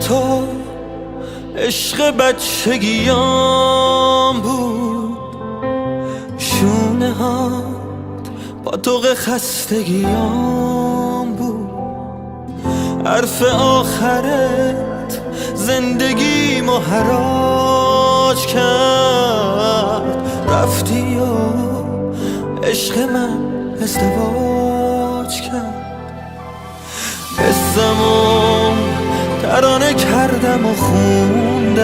تو عشق بچگیام بود، شونه هات پاتوق خستگیام بود، حرف آخرت زندگیمو حراج کرد، رفتی و عشق من ازدواج کرد. حسمو ترانه کردم و خوندم،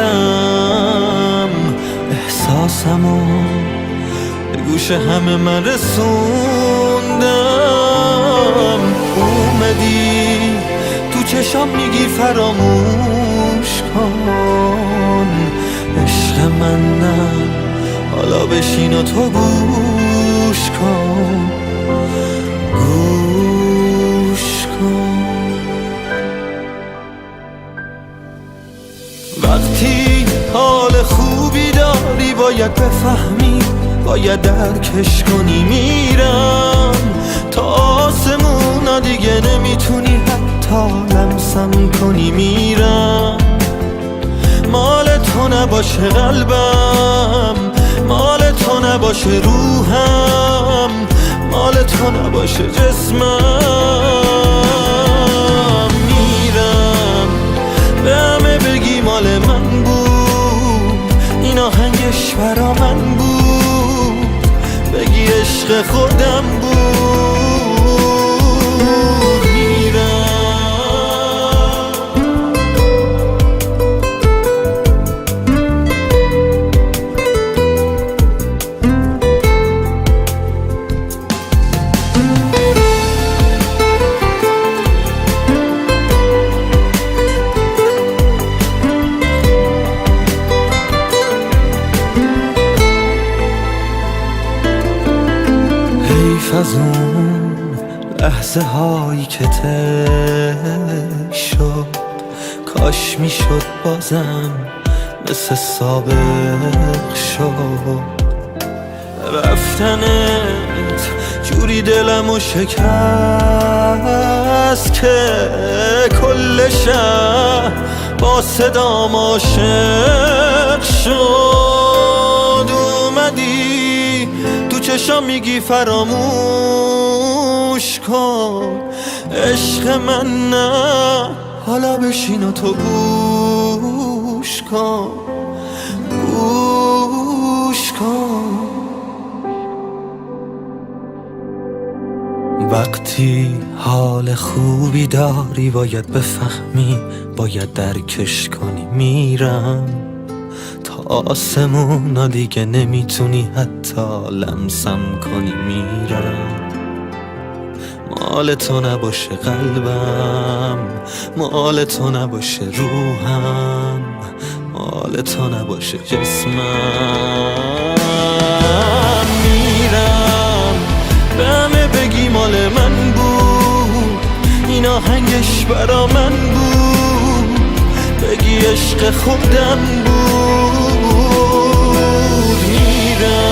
احساسمو به گوش همه من رسوندم. اومدی تو چشام میگی فراموش کن، عشق من نه، حالا بشین و تو گوش کن، گوش کن. وقتی حال خوبی داری باید بفهمی، باید درکش کنی. میرم تا آسمونا دیگه نمیتونی حتی لمسم کنی. میرم مال تو نباشه قلبم، مال تو نباشه روحم، مال تو نباشه جسمم. میرم به همه بگی مال من بود، این آهنگش برا من بود، بگی عشق خودم بود. از اون لحظه هایی که ته شد، کاش میشد بازم مثل سابق شد. رفتنت جوری دلمو شکست که کل شهر با صدام عاشق شد. اومدی تو چشام میگی فراموش کن، عشق من نه، حالا بشین و تو گوش کن، گوش کن. وقتی حال خوبی داری باید بفهمی، باید درکش کنی. میرم تا آسمونا دیگه نمیتونی حتی لمسم کنی. میرم مال تو نباشه قلبم، مال تو نباشه روحم، مال تو نباشه جسمم. میرم به همه بگی مال من بود، این آهنگش برا من بود، بگی عشق خودم بود. میرم